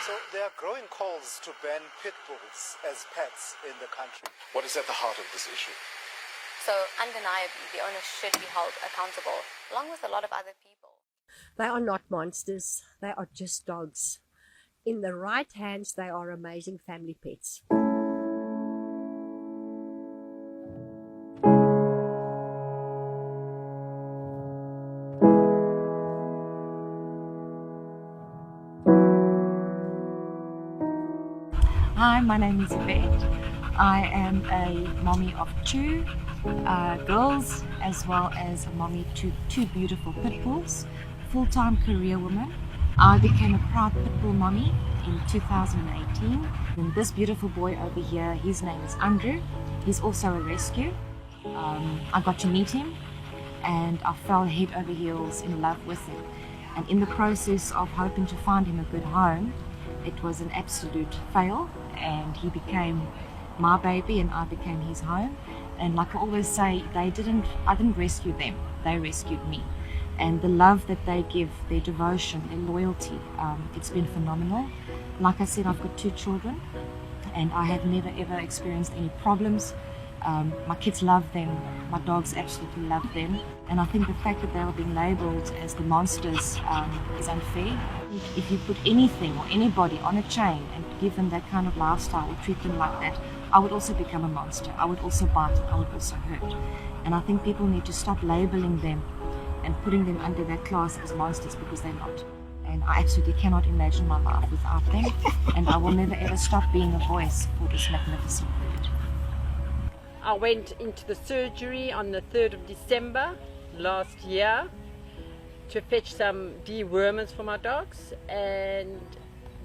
So there are growing calls to ban pit bulls as pets in the country. What is at the heart of this issue? So undeniably, the owners should be held accountable, along with a lot of other people. They are not monsters. They are just dogs. In the right hands, they are amazing family pets. Hi, my name is Yvette. I am a mommy of two girls, as well as a mommy to two beautiful pit bulls, full-time career woman. I became a proud pit bull mommy in 2018. And this beautiful boy over here, his name is Andrew. He's also a rescue. I got to meet him and I fell head over heels in love with him. And in the process of hoping to find him a good home, it was an absolute fail, and he became my baby and I became his home. And like I always say, I didn't rescue them, they rescued me. And the love that they give, their devotion, their loyalty, it's been phenomenal. Like I said, I've got two children and I have never ever experienced any problems. My kids love them, my dogs absolutely love them, and I think the fact that they are being labelled as the monsters is unfair. If you put anything or anybody on a chain and give them that kind of lifestyle or treat them like that, I would also become a monster. I would also bite, I would also hurt. And I think people need to stop labelling them and putting them under that class as monsters, because they're not. And I absolutely cannot imagine my life without them, and I will never ever stop being a voice for this magnificent breed. I went into the surgery on the 3rd of December last year to fetch some dewormers for my dogs, and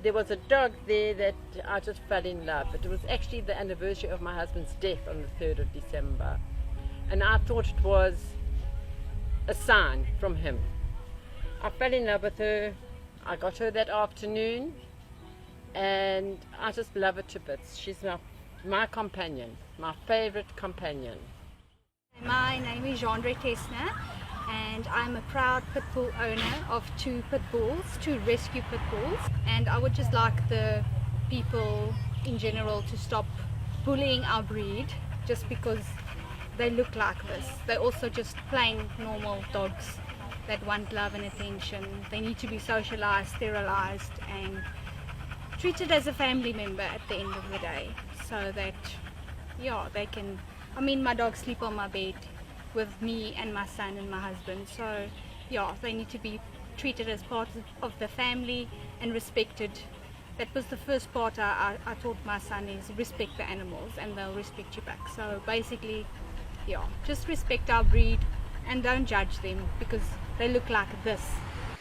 there was a dog there that I just fell in love. It was actually the anniversary of my husband's death on the 3rd of December, and I thought it was a sign from him. I fell in love with her. I got her that afternoon and I just love her to bits. She's my companion, my favorite companion. My name is Jean-Ray Tessner and I'm a proud pit bull owner of two pit bulls, two rescue pit bulls, and I would just like the people in general to stop bullying our breed just because they look like this. They're also just plain normal dogs that want love and attention. They need to be socialized, sterilized and treated as a family member at the end of the day, so that they can, my dogs sleep on my bed with me and my son and my husband, so they need to be treated as part of the family and respected. That was the first part I taught my son, is respect the animals and they'll respect you back. So basically, just respect our breed and don't judge them because they look like this.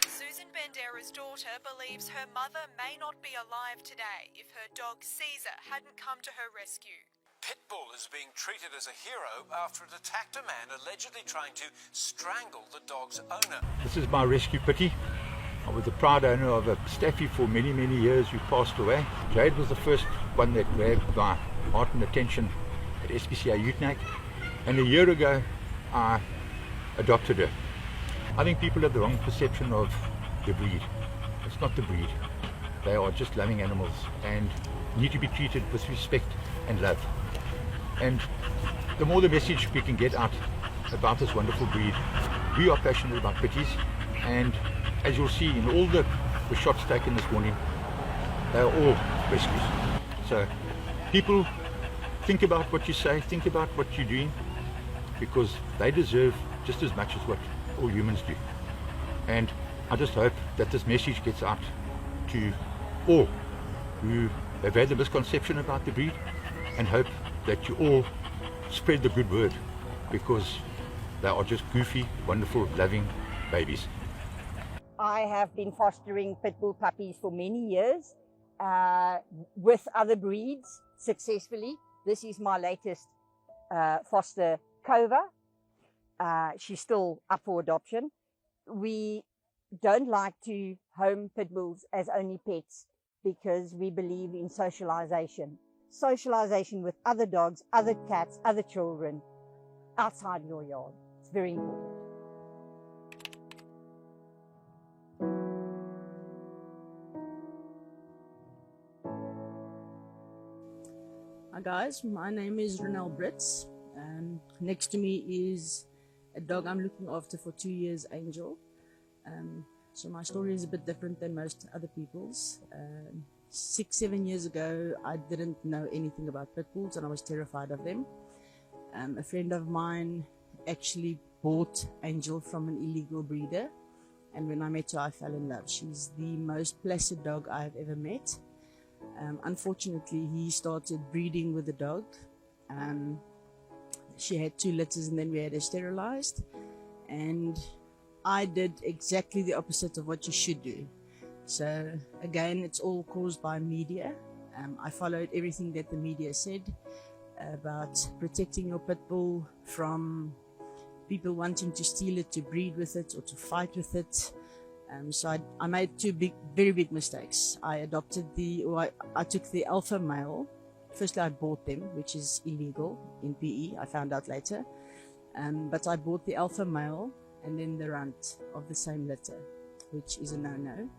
Susan Bandera's daughter believes her mother may not be alive today if her dog Caesar hadn't come to her rescue. Pitbull is being treated as a hero after it attacked a man allegedly trying to strangle the dog's owner. This is my rescue Pitty. I was the proud owner of a Staffy for many, many years who passed away. Jade was the first one that grabbed my heart and attention at SPCA Utenac. And a year ago, I adopted her. I think people have the wrong perception of the breed. It's not the breed. They are just loving animals and need to be treated with respect and love. And the more the message we can get out about this wonderful breed, we are passionate about pitties, and as you'll see in all the shots taken this morning, they are all rescues. So people, think about what you say, think about what you're doing, because they deserve just as much as what all humans do. And I just hope that this message gets out to all who have had the misconception about the breed, and hope that you all spread the good word, because they are just goofy, wonderful, loving babies. I have been fostering pit bull puppies for many years with other breeds successfully. This is my latest foster Cova. She's still up for adoption. We don't like to home pit bulls as only pets because we believe in socialization. Socialization with other dogs, other cats, other children outside your yard. It's very important. Hi guys, my name is Renelle Brits. Next to me is a dog I'm looking after for 2 years, Angel. So my story is a bit different than most other people's. 6-7 years ago, I didn't know anything about pit bulls and I was terrified of them. A friend of mine actually bought Angel from an illegal breeder, and when I met her, I fell in love. She's the most placid dog I've ever met. Unfortunately, he started breeding with the dog. She had 2 litters and then we had her sterilized, and I did exactly the opposite of what you should do. So again, it's all caused by media. I followed everything that the media said about protecting your pit bull from people wanting to steal it, to breed with it, or to fight with it. So I made 2 very big mistakes. I took the alpha male. Firstly, I bought them, which is illegal in PE, I found out later. But I bought the alpha male and then the runt of the same litter, which is a no-no,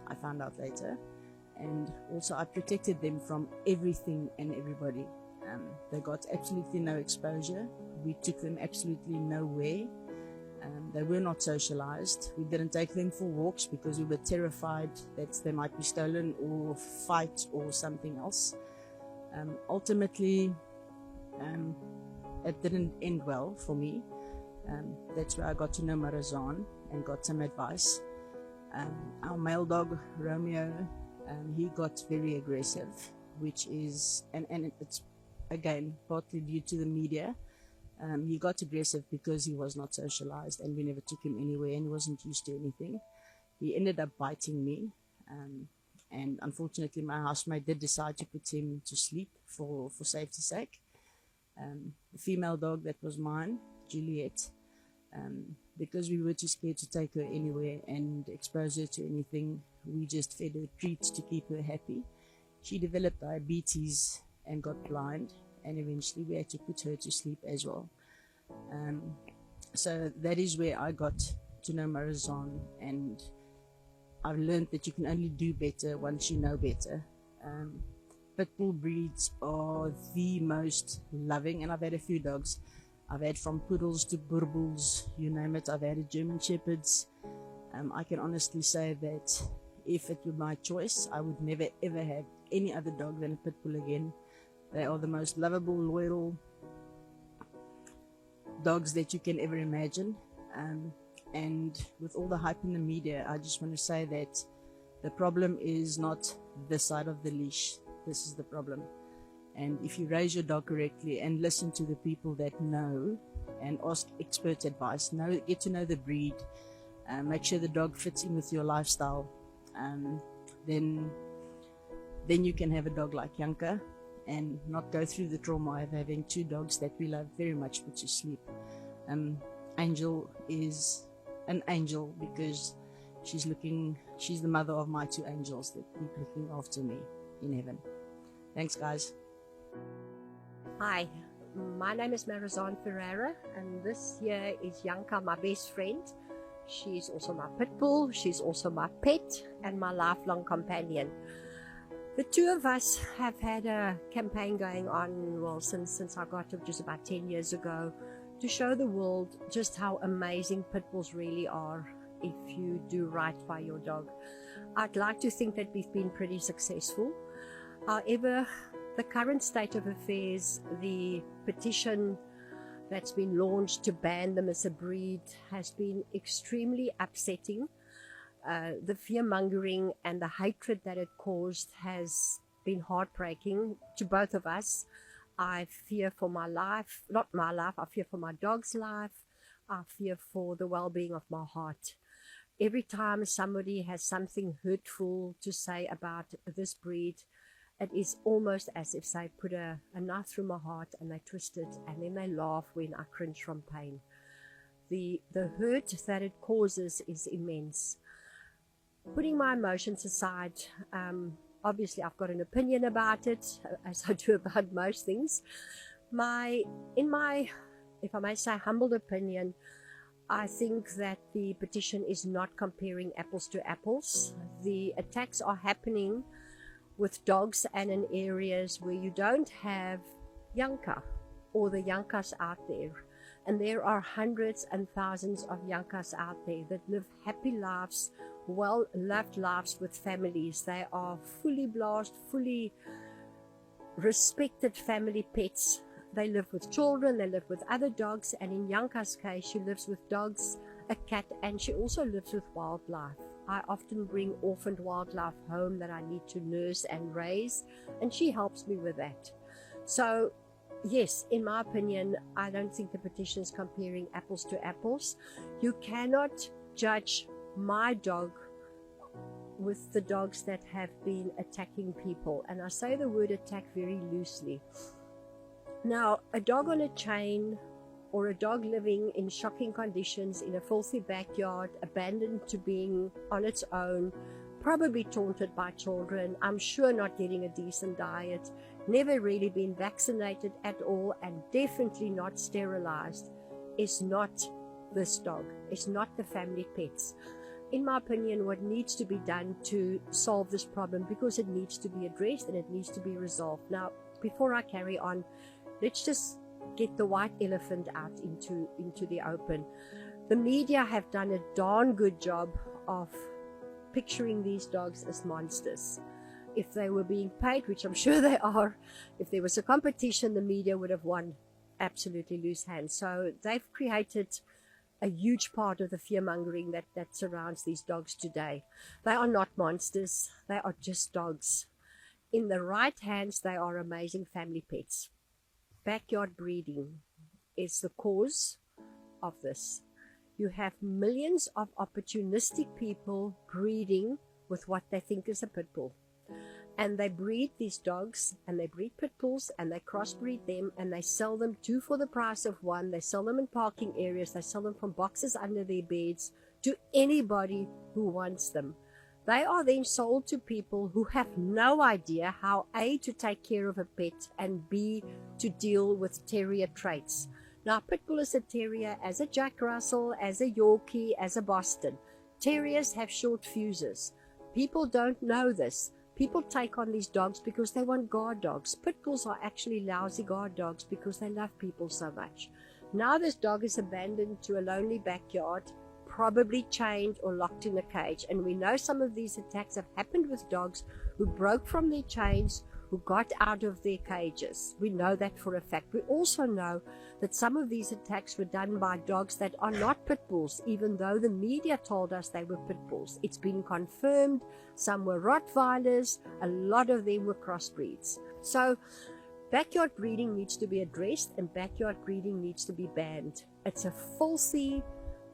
I found out later. And also I protected them from everything and everybody. They got absolutely no exposure. We took them absolutely nowhere. They were not socialized. We didn't take them for walks because we were terrified that they might be stolen or fight or something else. Ultimately, it didn't end well for me. That's where I got to know Marazan and got some advice. Our male dog, Romeo, he got very aggressive, which is, and it's again partly due to the media. He got aggressive because he was not socialized and we never took him anywhere and he wasn't used to anything. He ended up biting me, and unfortunately my housemate did decide to put him to sleep for safety's sake. The female dog that was mine, Juliet, because we were too scared to take her anywhere and expose her to anything, we just fed her treats to keep her happy. She developed diabetes and got blind, and eventually we had to put her to sleep as well. So that is where I got to know Marazan, and I've learned that you can only do better once you know better. Pit bull breeds are the most loving, and I've had a few dogs. I've had from poodles to burbuls, you name it. I've had German shepherds. I can honestly say that if it were my choice, I would never ever have any other dog than a pit bull again. They are the most lovable, loyal dogs that you can ever imagine. And with all the hype in the media, I just want to say that the problem is not this side of the leash. This is the problem. And if you raise your dog correctly and listen to the people that know and ask expert advice, get to know the breed, make sure the dog fits in with your lifestyle, then you can have a dog like Yanka and not go through the trauma of having 2 dogs that we love very much put to sleep. Angel is an angel because she's the mother of my 2 angels that keep looking after me in heaven. Thanks, guys. Hi, my name is Marazan Ferreira, and this here is Yanka, my best friend. She's also my pit bull, she's also my pet and my lifelong companion. The 2 of us have had a campaign going on, well, since I got her just about 10 years ago, to show the world just how amazing pit bulls really are if you do right by your dog. I'd like to think that we've been pretty successful. However, the current state of affairs, the petition that's been launched to ban them as a breed, has been extremely upsetting. The fear-mongering and the hatred that it caused has been heartbreaking to both of us. I fear for my life, not my life, I fear for my dog's life. I fear for the well-being of my heart. Every time somebody has something hurtful to say about this breed, it is almost as if they put a knife through my heart and they twist it, and then they laugh when I cringe from pain. The hurt that it causes is immense. Putting my emotions aside, obviously I've got an opinion about it, as I do about most things. In my, if I may say, humble opinion, I think that the petition is not comparing apples to apples. The attacks are happening with dogs and in areas where you don't have Yanka, or the Yankas out there. And there are hundreds and thousands of Yankas out there that live happy lives, well-loved lives with families. They are fully blessed, fully respected family pets. They live with children, they live with other dogs, and in Yanka's case, she lives with dogs, a cat, and she also lives with wildlife. I often bring orphaned wildlife home that I need to nurse and raise, and she helps me with that. So, yes, in my opinion, I don't think the petition is comparing apples to apples. You cannot judge my dog with the dogs that have been attacking people. And I say the word attack very loosely. Now, a dog on a chain or a dog living in shocking conditions in a filthy backyard, abandoned to being on its own, probably taunted by children, I'm sure not getting a decent diet, never really been vaccinated at all, and definitely not sterilized, is not this dog, is not the family pets. In my opinion, what needs to be done to solve this problem, because it needs to be addressed and it needs to be resolved. Now, before I carry on, let's just get the white elephant out into the open. The media have done a darn good job of picturing these dogs as monsters. If they were being paid, which I'm sure they are, if there was a competition, the media would have won absolutely loose hands. So they've created a huge part of the fear-mongering that surrounds these dogs today. They are not monsters, they are just dogs. In the right hands, they are amazing family pets. Backyard breeding is the cause of this. You have millions of opportunistic people breeding with what they think is a pit bull. And they breed these dogs, and they breed pit bulls, and they crossbreed them, and they sell them two for the price of one. They sell them in parking areas. They sell them from boxes under their beds to anybody who wants them. They are then sold to people who have no idea how A, to take care of a pet, and B, to deal with terrier traits. Now, pit bull is a terrier as a Jack Russell, as a Yorkie, as a Boston. Terriers have short fuses. People don't know this. People take on these dogs because they want guard dogs. Pit bulls are actually lousy guard dogs because they love people so much. Now this dog is abandoned to a lonely backyard, probably chained or locked in a cage. And we know some of these attacks have happened with dogs who broke from their chains, who got out of their cages. We know that for a fact. We also know that some of these attacks were done by dogs that are not pit bulls, even though the media told us they were pit bulls. It's been confirmed. Some were Rottweilers. A lot of them were crossbreeds. So backyard breeding needs to be addressed, and backyard breeding needs to be banned. It's a filthy,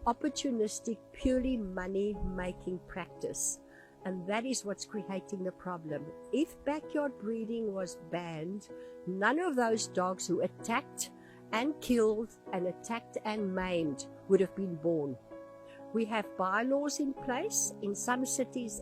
opportunistic, purely money-making practice. And that is what's creating the problem. If backyard breeding was banned, none of those dogs who attacked and killed and attacked and maimed would have been born. We have bylaws in place. In some cities,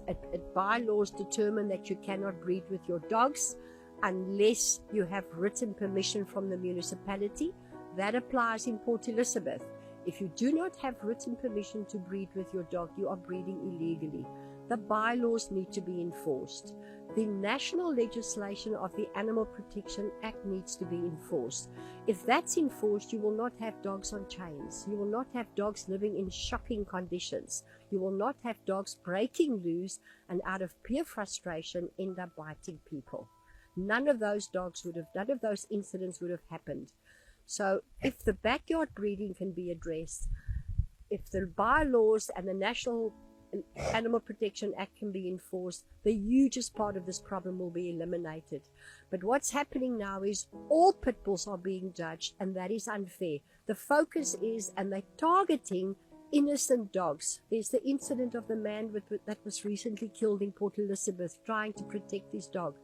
bylaws determine that you cannot breed with your dogs unless you have written permission from the municipality. That applies in Port Elizabeth. If you do not have written permission to breed with your dog, you are breeding illegally. The bylaws need to be enforced. The national legislation of the Animal Protection Act needs to be enforced. If that's enforced, you will not have dogs on chains. You will not have dogs living in shocking conditions. You will not have dogs breaking loose and out of pure frustration end up biting people. None of those incidents would have happened. So if the backyard breeding can be addressed, if the bylaws and the National Animal Protection Act can be enforced, the hugest part of this problem will be eliminated. But what's happening now is all pit bulls are being judged, and that is unfair. The focus is, and they're targeting innocent dogs. There's the incident of the man that was recently killed in Port Elizabeth trying to protect his dog.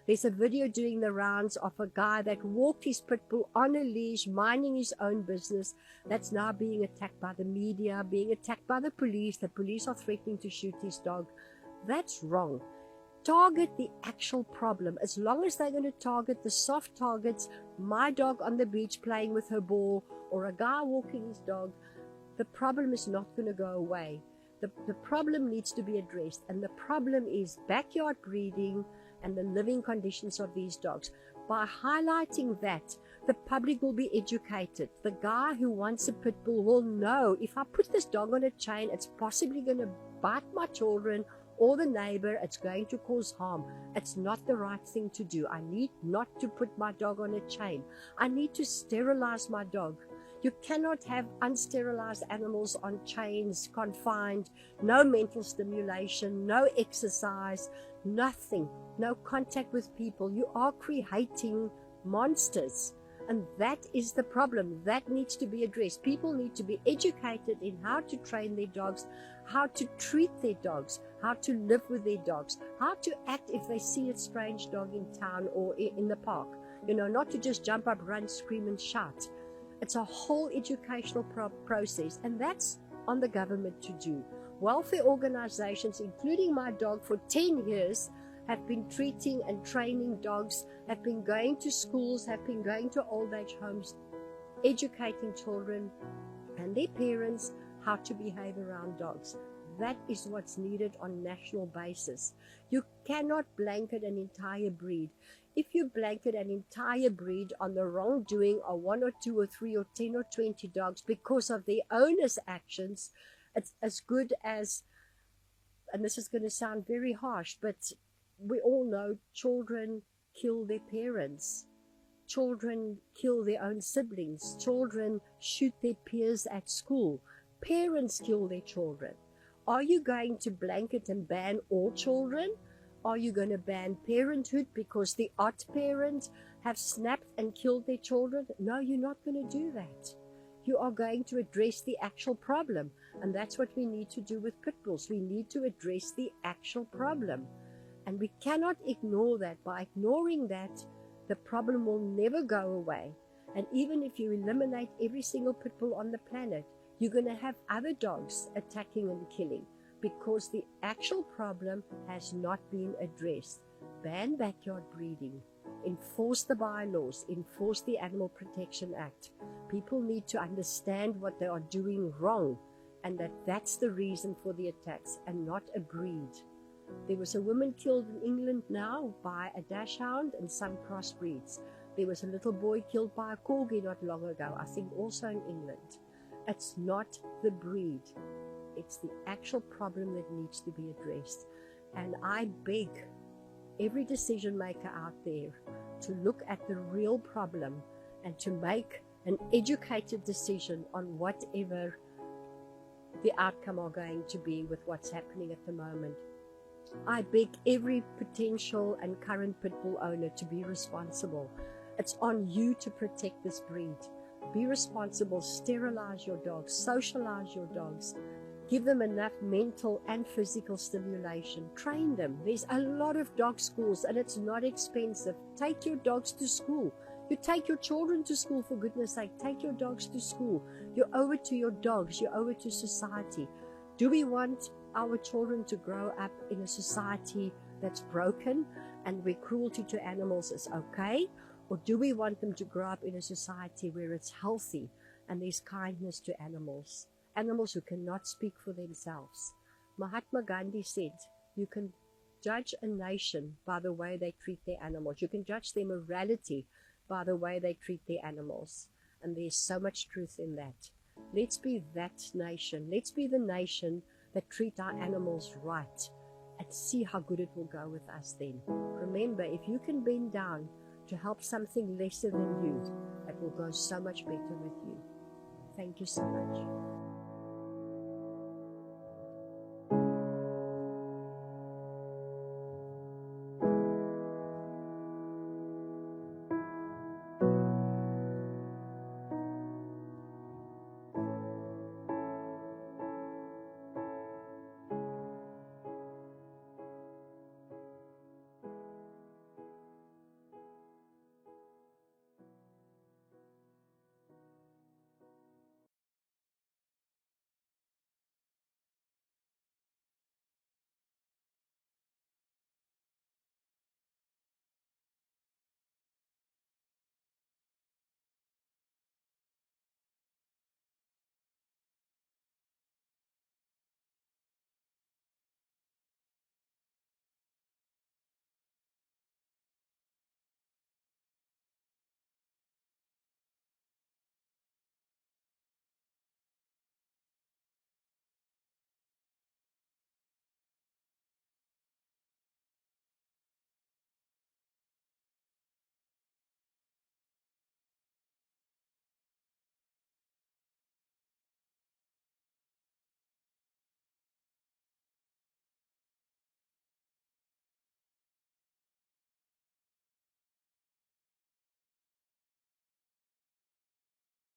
There's a video doing the rounds of a guy that walked his pit bull on a leash, minding his own business, that's now being attacked by the media, being attacked by the police. The police are threatening to shoot his dog. That's wrong. Target the actual problem. As long as they're going to target the soft targets, my dog on the beach playing with her ball, or a guy walking his dog, the problem is not going to go away. The problem needs to be addressed, and the problem is backyard breeding and the living conditions of these dogs. By highlighting that, the public will be educated. The guy who wants a pit bull will know, if I put this dog on a chain, it's possibly going to bite my children or the neighbor, it's going to cause harm. It's not the right thing to do. I need not to put my dog on a chain. I need to sterilize my dog. You cannot have unsterilized animals on chains, confined, no mental stimulation, no exercise, nothing, no contact with people. You are creating monsters. And that is the problem. That needs to be addressed. People need to be educated in how to train their dogs, how to treat their dogs, how to live with their dogs, how to act if they see a strange dog in town or in the park. You know, not to just jump up, run, scream, and shout. It's a whole educational process, and that's on the government to do. Welfare organizations, including my dog, for 10 years, have been treating and training dogs, have been going to schools, have been going to old age homes, educating children and their parents how to behave around dogs. That is what's needed on a national basis. You cannot blanket an entire breed. If you blanket an entire breed on the wrongdoing of 1 or 2 or 3 or 10 or 20 dogs because of their owner's actions, it's as good as, and this is going to sound very harsh, but we all know children kill their parents. Children kill their own siblings. Children shoot their peers at school. Parents kill their children. Are you going to blanket and ban all children? Are you going to ban parenthood because the odd parent have snapped and killed their children? No, you're not going to do that. You are going to address the actual problem. And that's what we need to do with pit bulls. We need to address the actual problem. And we cannot ignore that. By ignoring that, the problem will never go away. And even if you eliminate every single pit bull on the planet, you're going to have other dogs attacking and killing because the actual problem has not been addressed. Ban backyard breeding. Enforce the bylaws. Enforce the Animal Protection Act. People need to understand what they are doing wrong and that that's the reason for the attacks and not a breed. There was a woman killed in England now by a dachshund and some crossbreeds. There was a little boy killed by a corgi not long ago, I think also in England. It's not the breed. It's the actual problem that needs to be addressed. And I beg every decision maker out there to look at the real problem and to make an educated decision on whatever the outcome are going to be with what's happening at the moment. I beg every potential and current pit bull owner to be responsible. It's on you to protect this breed. Be responsible, sterilize your dogs, socialize your dogs, give them enough mental and physical stimulation, train them. There's a lot of dog schools and it's not expensive. Take your dogs to school. You take your children to school, for goodness sake. Take your dogs to school. You owe it to your dogs. You owe it to society. Do we want our children to grow up in a society that's broken and where cruelty to animals is okay? Or do we want them to grow up in a society where it's healthy and there's kindness to animals? Animals who cannot speak for themselves. Mahatma Gandhi said, you can judge a nation by the way they treat their animals. You can judge their morality by the way they treat their animals. And there's so much truth in that. Let's be that nation. Let's be the nation that treat our animals right and see how good it will go with us then. Remember, if you can bend down to help something lesser than you, it will go so much better with you. Thank you so much.